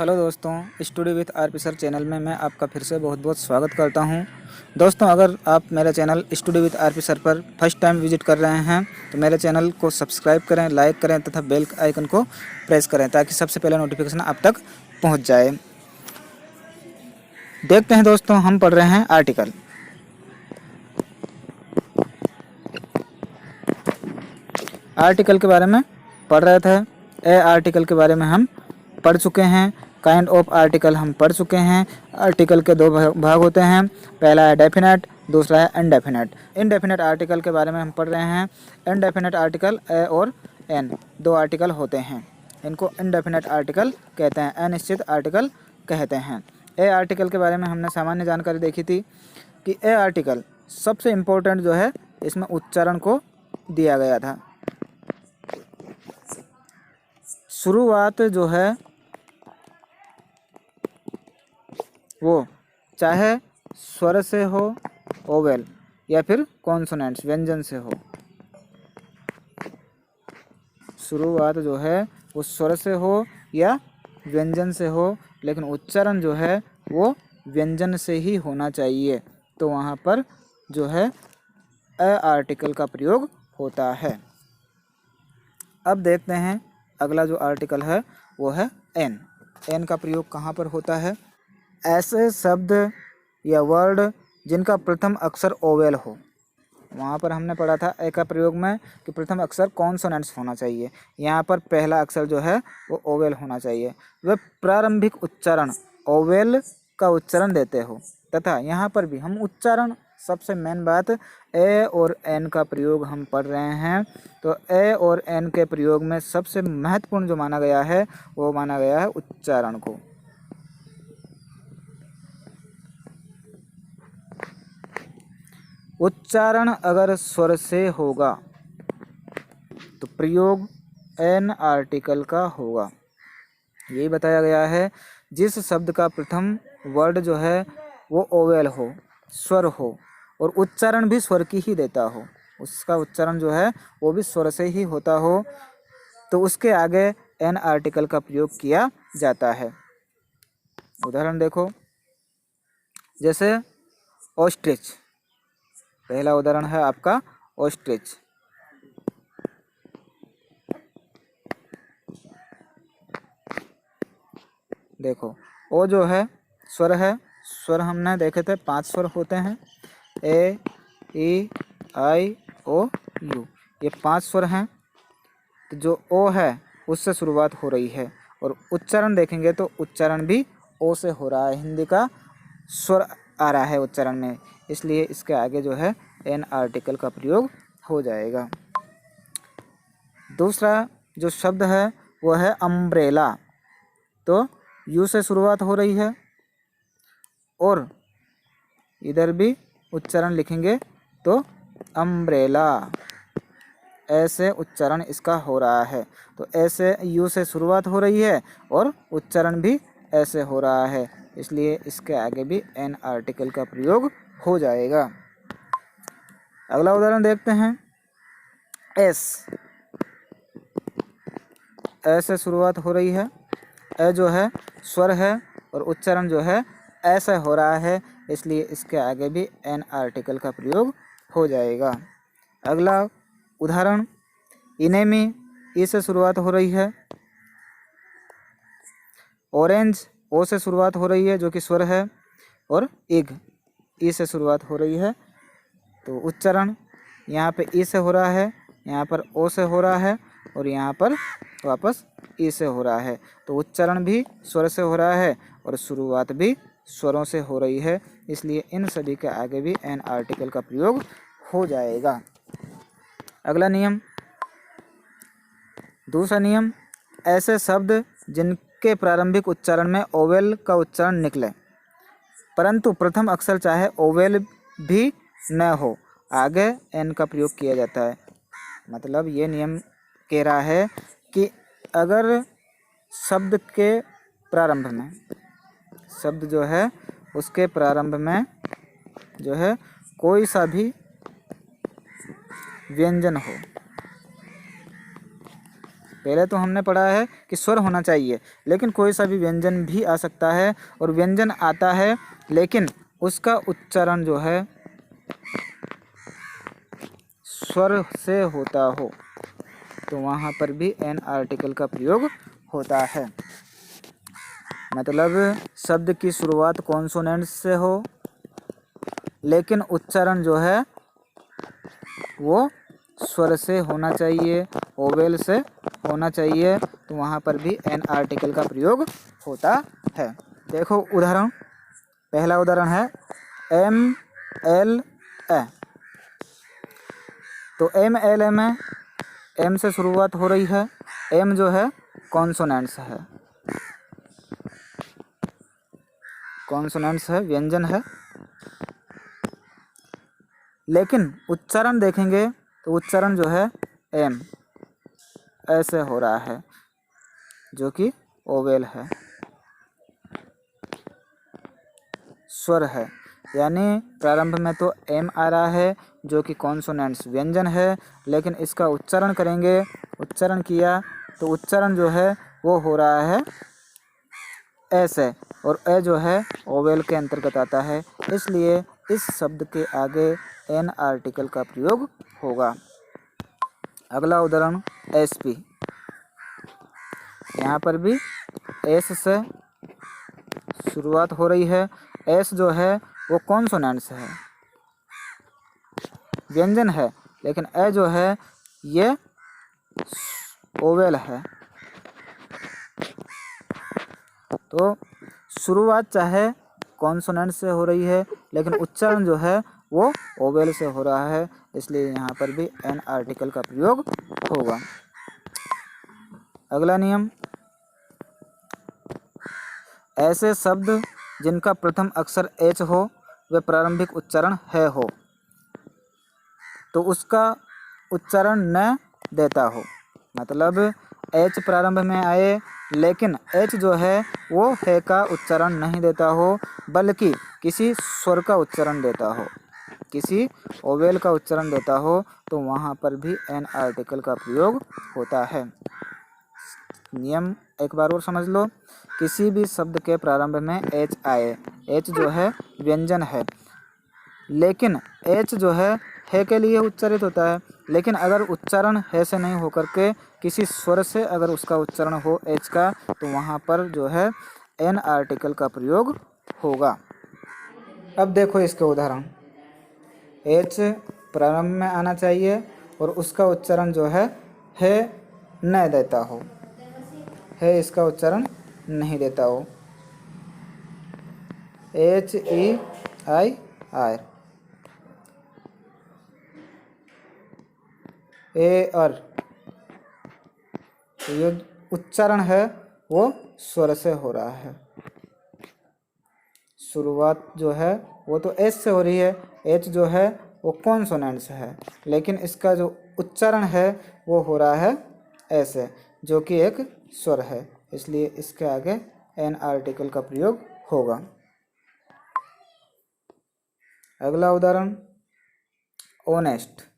Hello दोस्तों, studio with RP sir channel में मैं आपका फिर से बहुत बहुत स्वागत करता हूं। दोस्तों, अगर आप मेरा channel studio with RP sir पर फर्स्ट टाइम विजिट कर रहे हैं तो मेरे चैनल को सब्सक्राइब करें, लाइक करें तथा बेल आइकन को प्रेस करें ताकि सबसे पहले नोटिफिकेशन आप तक पहुंच जाए। देखते हैं दोस्तों, हम पढ़ रहे हैं आर्टिकल के बारे में पढ़ रहे थे। ए आर्टिकल के बारे में हम पढ़ चुके हैं। काइंड ऑफ आर्टिकल हम पढ़ चुके हैं। आर्टिकल के दो भाग होते हैं, पहला है डेफिनेट, दूसरा है इनडेफिनेट। इनडेफिनेट आर्टिकल के बारे में हम पढ़ रहे हैं। इनडेफिनेट आर्टिकल ए और एन दो आर्टिकल होते हैं, इनको इनडेफिनेट आर्टिकल कहते हैं, अनिश्चित आर्टिकल कहते हैं। ए आर्टिकल के बारे में हमने सामान्य जानकारी देखी थी कि ए आर्टिकल सबसे इम्पोर्टेंट जो है इसमें उच्चारण को दिया गया था। शुरुआत जो है वो चाहे स्वर से हो, ओवेल, या फिर कॉन्सोनेंट्स व्यंजन से हो। शुरुआत जो है वो स्वर से हो या व्यंजन से हो, लेकिन उच्चारण जो है वो व्यंजन से ही होना चाहिए। तो वहाँ पर जो है अ आर्टिकल का प्रयोग होता है। अब देखते हैं अगला जो आर्टिकल है वो है एन। एन का प्रयोग कहाँ पर होता है? ऐसे शब्द या वर्ड जिनका प्रथम अक्षर ओवेल हो। वहाँ पर हमने पढ़ा था ए का प्रयोग में कि प्रथम अक्षर कॉन्सोनेंट्स होना चाहिए। यहाँ पर पहला अक्षर जो है वो ओवेल होना चाहिए। वे प्रारंभिक उच्चारण ओवेल का उच्चारण देते हो, तथा यहाँ पर भी हम उच्चारण, सबसे मेन बात ए और एन का प्रयोग हम पढ़ रहे हैं। तो ए और एन के प्रयोग में सबसे महत्वपूर्ण जो माना गया है वो माना गया है उच्चारण को। उच्चारण अगर स्वर से होगा तो प्रयोग एन आर्टिकल का होगा। यही बताया गया है, जिस शब्द का प्रथम वर्ड जो है वो ओवेल हो, स्वर हो, और उच्चारण भी स्वर की ही देता हो, उसका उच्चारण जो है वो भी स्वर से ही होता हो, तो उसके आगे एन आर्टिकल का प्रयोग किया जाता है। उदाहरण देखो, जैसे ऑस्ट्रिच। पहला उदाहरण है आपका ऑस्ट्रिच। देखो, ओ जो है स्वर है। स्वर हमने देखे थे 5 स्वर होते हैं, ए, ई, आई, ओ, यू, ये 5 स्वर हैं। तो जो ओ है उससे शुरुआत हो रही है, और उच्चारण देखेंगे तो उच्चारण भी ओ से हो रहा है। हिंदी का स्वर आ रहा है उच्चारण में, इसलिए इसके आगे जो है एन आर्टिकल का प्रयोग हो जाएगा। दूसरा जो शब्द है वो है अम्ब्रेला। तो यू से शुरुआत हो रही है, और इधर भी उच्चारण लिखेंगे तो अम्ब्रेला, ऐसे उच्चारण इसका हो रहा है। तो ऐसे यू से शुरुआत हो रही है और उच्चारण भी ऐसे हो रहा है, इसलिए इसके आगे भी एन आर्टिकल का प्रयोग हो जाएगा। अगला उदाहरण देखते हैं, एस। ऐसे शुरुआत हो रही है, ए जो है स्वर है और उच्चारण जो है ऐसे हो रहा है, इसलिए इसके आगे भी एन आर्टिकल का प्रयोग हो जाएगा। अगला उदाहरण, इनेमी। ई से शुरुआत हो रही है। ऑरेंज, ओ से शुरुआत हो रही है जो कि स्वर है, और इग, ई से शुरुआत हो रही है। तो उच्चारण यहाँ पे ई से हो रहा है, यहाँ पर ओ से हो रहा है, और यहाँ पर वापस ई से हो रहा है। तो उच्चारण भी स्वर से हो रहा है और शुरुआत भी स्वरों से हो रही है, इसलिए इन सभी के आगे भी एन आर्टिकल का प्रयोग हो जाएगा। अगला नियम, दूसरा नियम, ऐसे शब्द जिनके प्रारंभिक उच्चारण में ओवेल का उच्चारण निकले परंतु प्रथम अक्षर चाहे ओवेल भी न हो, आगे एन का प्रयोग किया जाता है। मतलब ये नियम कह रहा है कि अगर शब्द के प्रारंभ में, शब्द जो है उसके प्रारंभ में जो है कोई सा भी व्यंजन हो, पहले तो हमने पढ़ा है कि स्वर होना चाहिए, लेकिन कोई सा भी व्यंजन भी आ सकता है, और व्यंजन आता है लेकिन उसका उच्चारण जो है स्वर से होता हो, तो वहाँ पर भी एन आर्टिकल का प्रयोग होता है। मतलब शब्द की शुरुआत कॉन्सोनेंट से हो लेकिन उच्चारण जो है वो स्वर से होना चाहिए, ओवेल से होना चाहिए, तो वहाँ पर भी एन आर्टिकल का प्रयोग होता है। देखो उदाहरण, पहला उदाहरण है एम एल ए। तो एम एल ए में एम से शुरुआत हो रही है, एम जो है कॉन्सोनेंट्स है, कॉन्सोनेंट्स है, व्यंजन है, लेकिन उच्चारण देखेंगे तो उच्चारण जो है एम ऐसे हो रहा है, जो कि ओवेल है, स्वर है। यानी प्रारंभ में तो एम आ रहा है जो कि कॉन्सोनेंट्स व्यंजन है, लेकिन इसका उच्चारण करेंगे, उच्चारण किया तो उच्चारण जो है वो हो रहा है ऐसे, और ए जो है ओवेल के अंतर्गत आता है, इसलिए इस शब्द के आगे एन आर्टिकल का प्रयोग होगा। अगला उदाहरण एस पी। यहाँ पर भी एस से शुरुआत हो रही है, एस जो है वो कॉन्सोनेंट्स है, व्यंजन है, लेकिन ए जो है ये ओवेल है। तो शुरुआत चाहे कॉन्सोनेंट से हो रही है, लेकिन उच्चारण जो है वो ओवेल से हो रहा है, इसलिए यहाँ पर भी एन आर्टिकल का प्रयोग होगा। अगला नियम, ऐसे शब्द जिनका प्रथम अक्षर एच हो वे प्रारंभिक उच्चारण है हो, तो उसका उच्चारण न देता हो। मतलब एच प्रारंभ में आए लेकिन एच जो है वो है का उच्चारण नहीं देता हो, बल्कि किसी स्वर का उच्चारण देता हो, किसी ओवेल का उच्चारण देता हो, तो वहाँ पर भी एन आर्टिकल का प्रयोग होता है। नियम एक बार और समझ लो, किसी भी शब्द के प्रारंभ में एच आए, एच जो है व्यंजन है, लेकिन एच जो है के लिए उच्चारित होता है, लेकिन अगर उच्चारण है से नहीं होकर के किसी स्वर से अगर उसका उच्चारण हो एच का, तो वहाँ पर जो है एन आर्टिकल का प्रयोग होगा। अब देखो इसके उदाहरण, एच प्रारंभ में आना चाहिए और उसका उच्चारण जो है न देता हो, है इसका उच्चारण नहीं देता हो, एच ई आई आर, ए अर, ये उच्चारण है वो स्वर से हो रहा है, शुरुआत जो है वो तो एस से हो रही है, एच जो है वो कॉन्सोनेंट्स है, लेकिन इसका जो उच्चारण है वो हो रहा है ऐसे, जो कि एक स्वर है, इसलिए इसके आगे एन आर्टिकल का प्रयोग होगा। अगला उदाहरण ऑनेस्ट।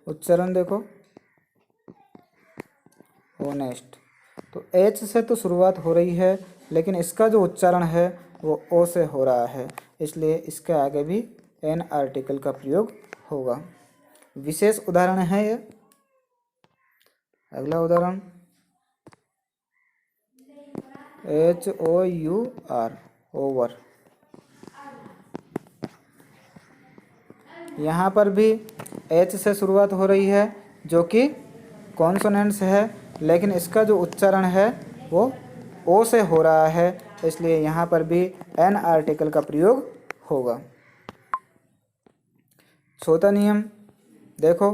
उच्चारण देखो ऑनेस्ट, तो एच से तो शुरुआत हो रही है, लेकिन इसका जो उच्चारण है वो ओ से हो रहा है, इसलिए इसके आगे भी एन आर्टिकल का प्रयोग होगा। विशेष उदाहरण है ये। अगला उदाहरण H O U R, over. यहाँ पर भी एच से शुरुआत हो रही है जो कि कॉन्सोनेंट्स है, लेकिन इसका जो उच्चारण है वो ओ से हो रहा है, इसलिए यहाँ पर भी एन आर्टिकल का प्रयोग होगा। चौथा नियम देखो,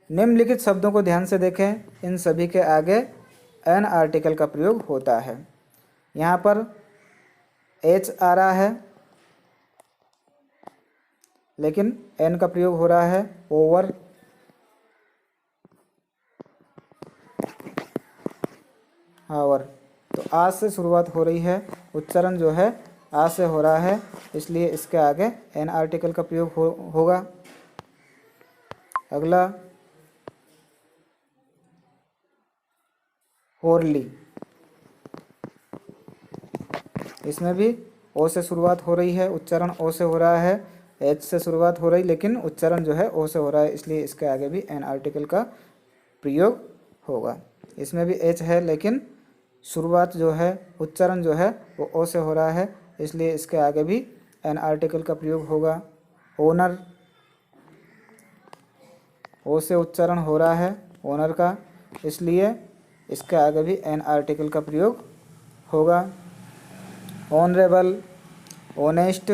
निम्नलिखित शब्दों को ध्यान से देखें, इन सभी के आगे एन आर्टिकल का प्रयोग होता है। यहाँ पर एच आ रहा है लेकिन एन का प्रयोग हो रहा है ओवर, आवर, तो आज से शुरुआत हो रही है, उच्चारण जो है आ से हो रहा है, इसलिए इसके आगे एन आर्टिकल का प्रयोग होगा। अगला होरली, इसमें भी ओ से शुरुआत हो रही है, उच्चारण ओ से हो रहा है, एच से शुरुआत हो रही लेकिन उच्चारण जो है ओ से हो रहा है, इसलिए इसके आगे भी एन आर्टिकल का प्रयोग होगा। इसमें भी एच है लेकिन शुरुआत जो है उच्चारण जो है वो ओ से हो रहा है, इसलिए इसके आगे भी एन आर्टिकल का प्रयोग होगा। ओनर, ओ से उच्चारण हो रहा है ओनर का, इसलिए इसके आगे भी एन आर्टिकल का प्रयोग होगा। ऑनरेबल, ऑनेस्ट,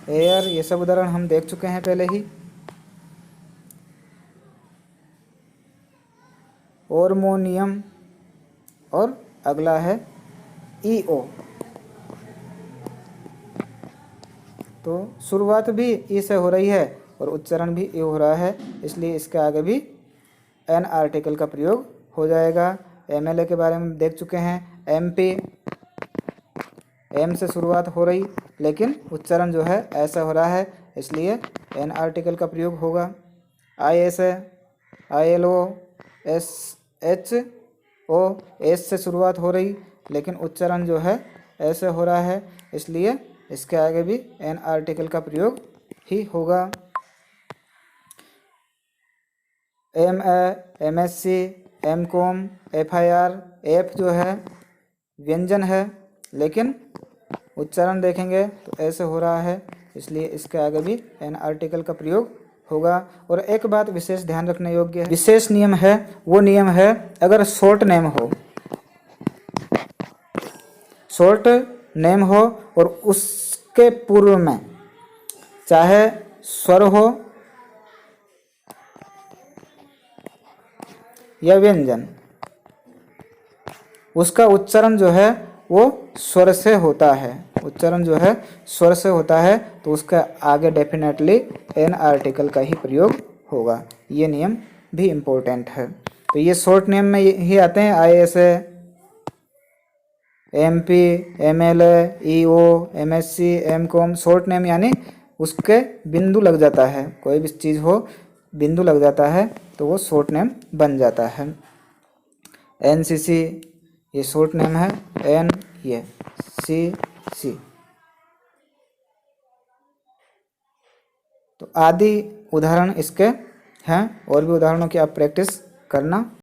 एयर, ये सब उदाहरण हम देख चुके हैं पहले ही। हारमोनियम, और अगला है ईओ। तो शुरुआत भी ई से हो रही है और उच्चारण भी ई हो रहा है, इसलिए इसके आगे भी एन आर्टिकल का प्रयोग हो जाएगा। एमएलए के बारे में देख चुके हैं। एमपी, एम से शुरुआत हो रही लेकिन उच्चारण जो है ऐसा हो रहा है, इसलिए एन आर्टिकल का प्रयोग होगा। आईएस है, ILO, S H O, S से शुरुआत हो रही लेकिन उच्चारण जो है ऐसे हो रहा है, इसलिए इसके आगे भी एन आर्टिकल का प्रयोग ही होगा। M A, M S C, M com, F I R, F जो है व्यंजन है लेकिन उच्चारण देखेंगे तो ऐसे हो रहा है, इसलिए इसके आगे भी एन आर्टिकल का प्रयोग होगा। और एक बात विशेष ध्यान रखने योग्य है, विशेष नियम है, वो नियम है अगर शॉर्ट नेम हो, शॉर्ट नेम हो और उसके पूर्व में चाहे स्वर हो या व्यंजन, उसका उच्चारण जो है वो स्वर से होता है, उच्चारण जो है स्वर से होता है, तो उसका आगे डेफिनेटली एन आर्टिकल का ही प्रयोग होगा। ये नियम भी इम्पोर्टेंट है। तो ये शॉर्ट नेम में ही आते हैं IAS, MP, MLA, EO, MSc, MCom. Short name यानी उसके बिंदु लग जाता है, कोई भी चीज़ हो बिंदु लग जाता है तो वो शॉर्ट नेम बन जाता है। एनसीसी, ये शॉर्ट नेम है, एन ये सी। तो आदि उदाहरण इसके हैं, और भी उदाहरणों की आप प्रैक्टिस करना।